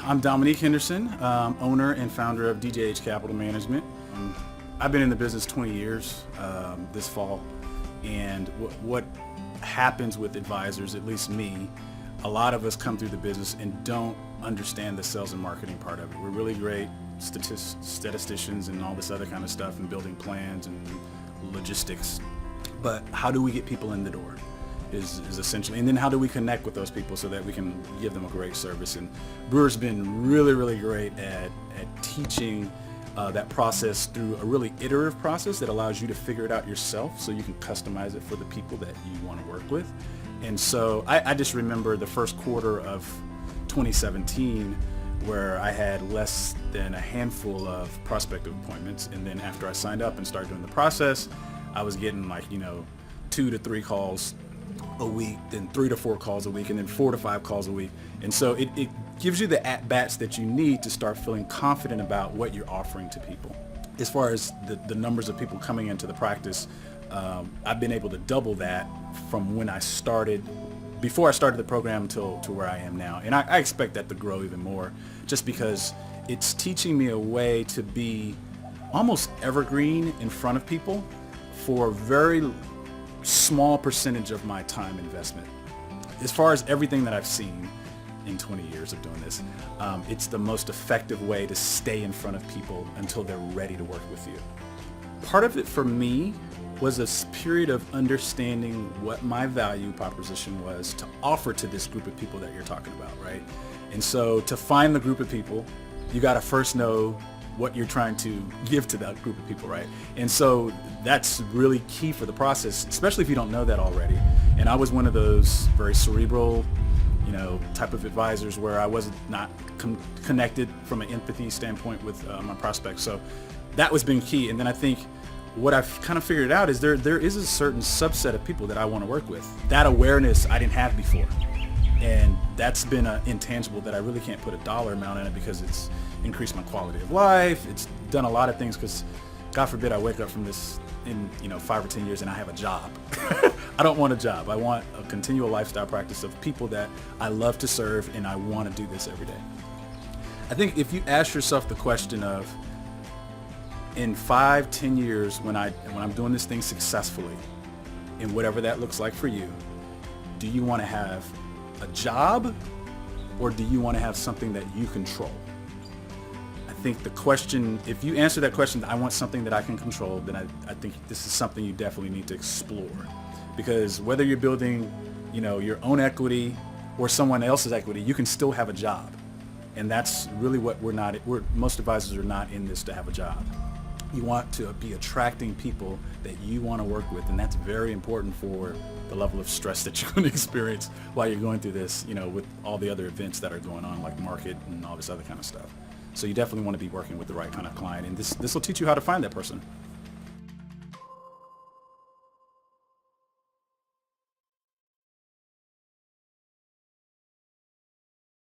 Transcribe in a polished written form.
I'm Dominique Henderson, owner and founder of DJH Capital Management. I've been in the business 20 years this fall, and what happens with advisors, at least me, a lot of us come through the business and don't understand the sales and marketing part of it. We're really great statisticians and all this other kind of stuff and building plans and logistics, but how do we get people in the door is essentially, and then how do we connect with those people so that we can give them a great service. And Brewer's been really great at teaching that process through a really iterative process that allows you to figure it out yourself so you can customize it for the people that you want to work with. And so I just remember the first quarter of 2017 where I had less than a handful of prospective appointments, and then after I signed up and started doing the process, I was getting 2 to 3 calls a week, then 3 to 4 calls a week, and then 4 to 5 calls a week. And so it gives you the at-bats that you need to start feeling confident about what you're offering to people. As far as the numbers of people coming into the practice, I've been able to double that from when I started, before I started the program to where I am now. And I expect that to grow even more, just because it's teaching me a way to be almost evergreen in front of people for a very small percentage of my time investment. As far as everything that I've seen in 20 years of doing this, it's the most effective way to stay in front of people until they're ready to work with you. Part of it for me was a period of understanding what my value proposition was to offer to this group of people that you're talking about, right? And so to find the group of people, you got to first know what you're trying to give to that group of people, right? And so that's really key for the process, especially if you don't know that already. And I was one of those very cerebral, type of advisors where I was not connected from an empathy standpoint with my prospects. So that was been key. And then I think what I've kind of figured out is there is a certain subset of people that I want to work with. That awareness I didn't have before. And that's been an intangible that I really can't put a dollar amount on it, because it's increased my quality of life. It's done a lot of things, because God forbid I wake up from this in 5 or 10 years and I have a job. I don't want a job. I want a continual lifestyle practice of people that I love to serve, and I want to do this every day. I think if you ask yourself the question of, in 5, 10 years, when I'm doing this thing successfully, and whatever that looks like for you, do you want to have a job, or do you want to have something that you control? I think the question, if you answer that question, I want something that I can control, then I think this is something you definitely need to explore. Because whether you're building, your own equity or someone else's equity, you can still have a job. And that's really what most advisors are not in this to have a job. You want to be attracting people that you want to work with, and that's very important for the level of stress that you're going to experience while you're going through this, with all the other events that are going on, like market and all this other kind of stuff. So you definitely want to be working with the right kind of client, and this will teach you how to find that person.